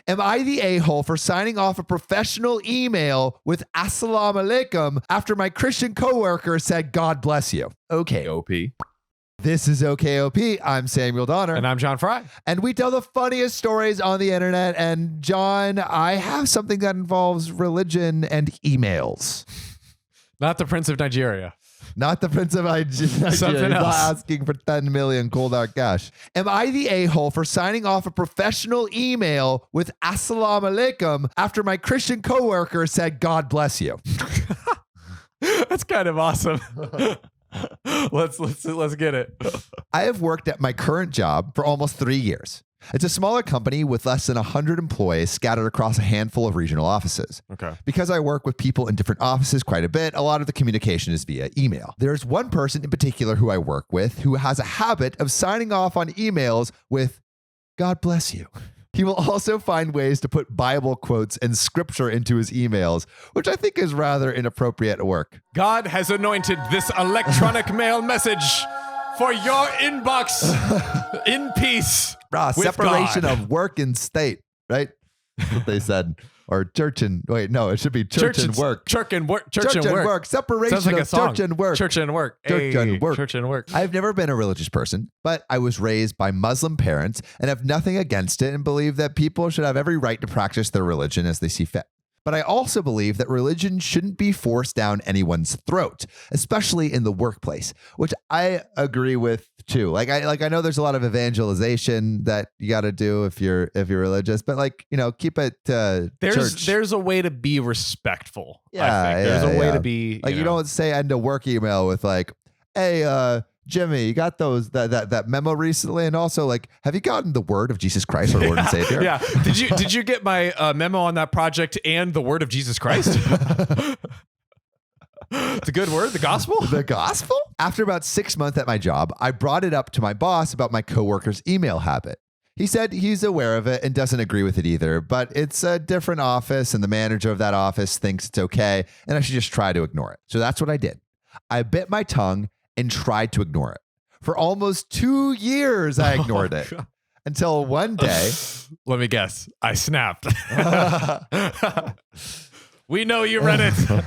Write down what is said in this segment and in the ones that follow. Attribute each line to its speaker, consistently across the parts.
Speaker 1: Am I the a-hole for signing off a professional email with Assalamu alaikum after my Christian coworker said, God bless you?
Speaker 2: OKOP.
Speaker 1: This is OKOP. I'm Samuel Donner.
Speaker 2: And I'm John Frye.
Speaker 1: And we tell the funniest stories on the internet. And John, I have something that involves religion and emails.
Speaker 2: Not the Prince of Nigeria.
Speaker 1: Not the Prince of Nigeria.
Speaker 2: Something else.
Speaker 1: Not asking for 10 million cold hard cash. Am I the a-hole for signing off a professional email with Assalamu alaikum after my Christian coworker said, God bless you?
Speaker 2: That's kind of awesome. Let's get it.
Speaker 1: I have worked at my current job for almost 3 years. It's a smaller company with less than 100 employees scattered across a handful of regional offices.
Speaker 2: Okay.
Speaker 1: Because I work with people in different offices quite a bit, a lot of the communication is via email. There's one person in particular who I work with who has a habit of signing off on emails with, God bless you. He will also find ways to put Bible quotes and scripture into his emails, which I think is rather inappropriate at work.
Speaker 2: God has anointed this electronic mail message for your inbox in peace.
Speaker 1: Separation
Speaker 2: God.
Speaker 1: of work and state, right? That's what they said. Or church and, wait, no, it should be church and work.
Speaker 2: Church and work.
Speaker 1: Separation
Speaker 2: Sounds like
Speaker 1: of
Speaker 2: a song.
Speaker 1: church and work.
Speaker 2: Church and work.
Speaker 1: Church and work.
Speaker 2: Church and work.
Speaker 1: I've never been a religious person, but I was raised by Muslim parents and have nothing against it and believe that people should have every right to practice their religion as they see fit. But I also believe that religion shouldn't be forced down anyone's throat, especially in the workplace, which I agree with too. I know there's a lot of evangelization that you got to do if you're religious, but keep it church.
Speaker 2: There's a way to be respectful.
Speaker 1: Yeah,
Speaker 2: I think. There's a way to be
Speaker 1: you don't say end a work email with hey, Jimmy, you got that memo recently, and also have you gotten the word of Jesus Christ, our Lord and Savior?
Speaker 2: Yeah. Did you get my memo on that project and the word of Jesus Christ? The good word, the gospel?
Speaker 1: The gospel? After about 6 months at my job, I brought it up to my boss about my coworker's email habit. He said he's aware of it and doesn't agree with it either, but it's a different office and the manager of that office thinks it's okay and I should just try to ignore it. So that's what I did. I bit my tongue and tried to ignore it. For almost 2 years, I ignored it. Until one day...
Speaker 2: Let me guess. I snapped. We know you read it.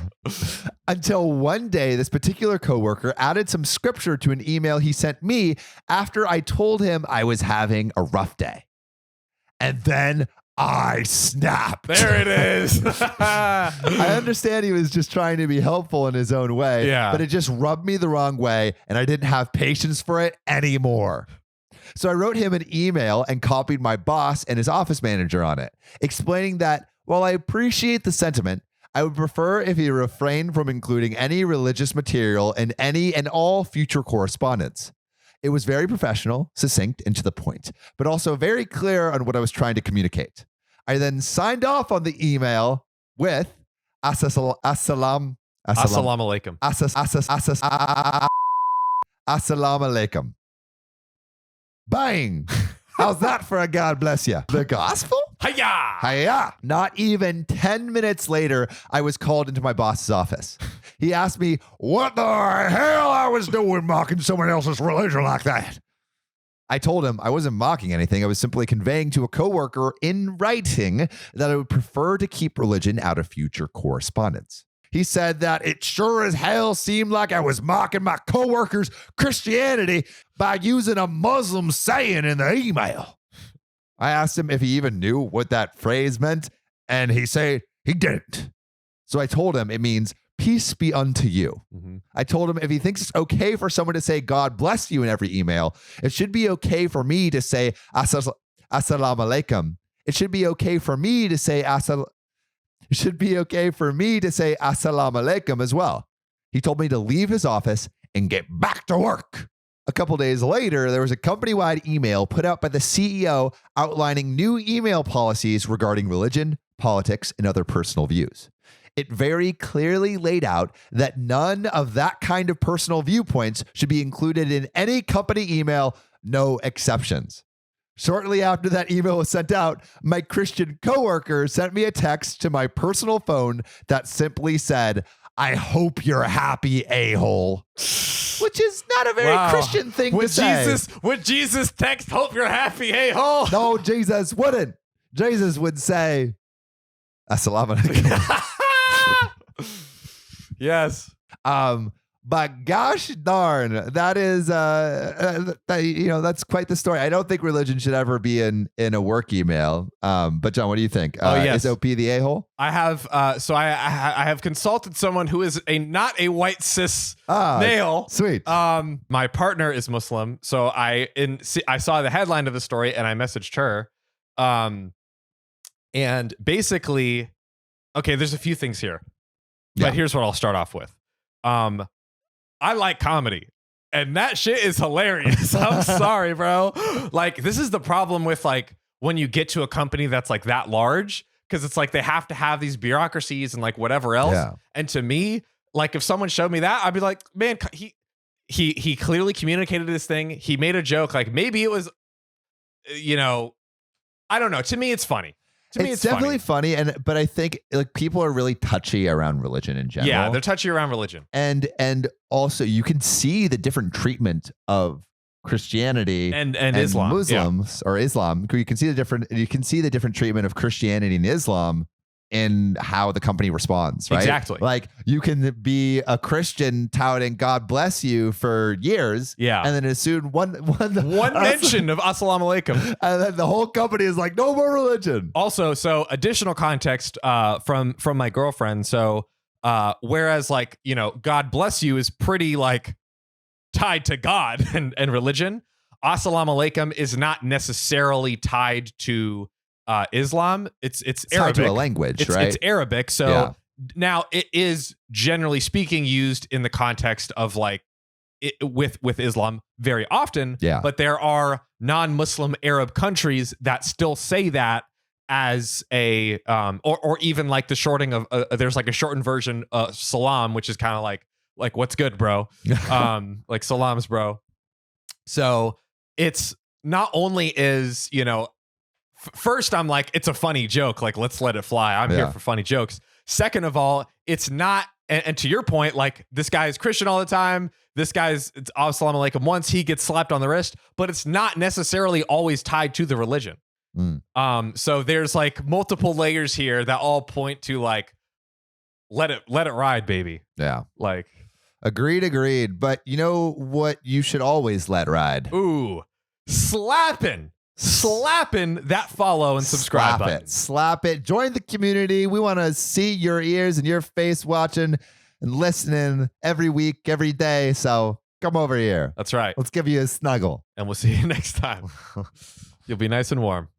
Speaker 1: Until one day, this particular coworker added some scripture to an email he sent me after I told him I was having a rough day. And then I snapped.
Speaker 2: There it is.
Speaker 1: I understand he was just trying to be helpful in his own way, but it just rubbed me the wrong way and I didn't have patience for it anymore. So I wrote him an email and copied my boss and his office manager on it, explaining that while I appreciate the sentiment, I would prefer if he refrained from including any religious material in any and all future correspondence. It was very professional, succinct, and to the point, but also very clear on what I was trying to communicate. I then signed off on the email with Assalamu
Speaker 2: alaikum.
Speaker 1: Assalamu alaikum. Bang! How's that for a God bless you? The gospel?
Speaker 2: Hiya!
Speaker 1: Hiya! Not even 10 minutes later, I was called into my boss's office. He asked me what the hell I was doing mocking someone else's religion like that. I told him I wasn't mocking anything. I was simply conveying to a coworker in writing that I would prefer to keep religion out of future correspondence. He said that it sure as hell seemed like I was mocking my coworker's Christianity by using a Muslim saying in the email. I asked him if he even knew what that phrase meant, and he said he didn't. So I told him it means peace be unto you. Mm-hmm. I told him if he thinks it's okay for someone to say God bless you in every email, it should be okay for me to say assalamu alaikum. It should be okay for me to say assalamu alaikum as well. He told me to leave his office and get back to work. A couple days later, there was a company-wide email put out by the CEO outlining new email policies regarding religion, politics, and other personal views. It very clearly laid out that none of that kind of personal viewpoints should be included in any company email, no exceptions. Shortly after that email was sent out, my Christian coworker sent me a text to my personal phone that simply said, "I hope you're happy, a-hole." Which is not a very Christian thing to say.
Speaker 2: Would Jesus text, "Hope you're happy, a-hole"?
Speaker 1: No, Jesus wouldn't. Jesus would say, Assalamu alaikum.
Speaker 2: Yes.
Speaker 1: But gosh darn, that is, that's quite the story. I don't think religion should ever be in a work email. But John, what do you think?
Speaker 2: Yes.
Speaker 1: Is OP the a-hole?
Speaker 2: I have, I have consulted someone who is not a white cis male.
Speaker 1: Sweet.
Speaker 2: My partner is Muslim, so I saw the headline of the story and I messaged her. And basically, okay, there's a few things here, but here's what I'll start off with. I like comedy, and that shit is hilarious. I'm sorry, bro. Like, this is the problem with like when you get to a company that's like that large, because it's like they have to have these bureaucracies and like whatever else.
Speaker 1: Yeah.
Speaker 2: And to me, like if someone showed me that, I'd be like, man, he clearly communicated this thing. He made a joke. Like maybe it was, I don't know. To me, it's funny. To me,
Speaker 1: it's definitely funny, but I think like people are really touchy around religion in general.
Speaker 2: Yeah, they're touchy around religion,
Speaker 1: and also you can see the different treatment of Christianity
Speaker 2: and Islam,
Speaker 1: Muslims or Islam. You can see the different treatment of Christianity and Islam in how the company responds, right?
Speaker 2: Exactly.
Speaker 1: Like you can be a Christian touting God bless you for years,
Speaker 2: yeah,
Speaker 1: and then as soon one
Speaker 2: mention of Assalamu alaikum,
Speaker 1: and then the whole company is like, no more religion.
Speaker 2: Also, so additional context from my girlfriend. So whereas like God bless you is pretty like tied to God and religion, Assalamu alaikum is not necessarily tied to Islam. It's Arabic.
Speaker 1: Tied to a language, right?
Speaker 2: It's Arabic. So now it is generally speaking used in the context of like with Islam very often.
Speaker 1: Yeah.
Speaker 2: But there are non-Muslim Arab countries that still say that as a or even like the shorting of there's like a shortened version of salam, which is kind of like what's good, bro? Like salams, bro. So it's not only is first, I'm like, it's a funny joke. Like, let's let it fly. I'm here for funny jokes. Second of all, it's not, and to your point, like, this guy is Christian all the time. This guy's Assalamu alaikum once, he gets slapped on the wrist, but it's not necessarily always tied to the religion. So there's like multiple layers here that all point to like, let it ride, baby.
Speaker 1: Yeah.
Speaker 2: Like,
Speaker 1: agreed. But you know what you should always let ride?
Speaker 2: Ooh, slapping that follow and subscribe button.
Speaker 1: Slap it. Join the community. We want to see your ears and your face watching and listening every week, every day. So come over here.
Speaker 2: That's right.
Speaker 1: Let's give you a snuggle.
Speaker 2: And we'll see you next time. You'll be nice and warm.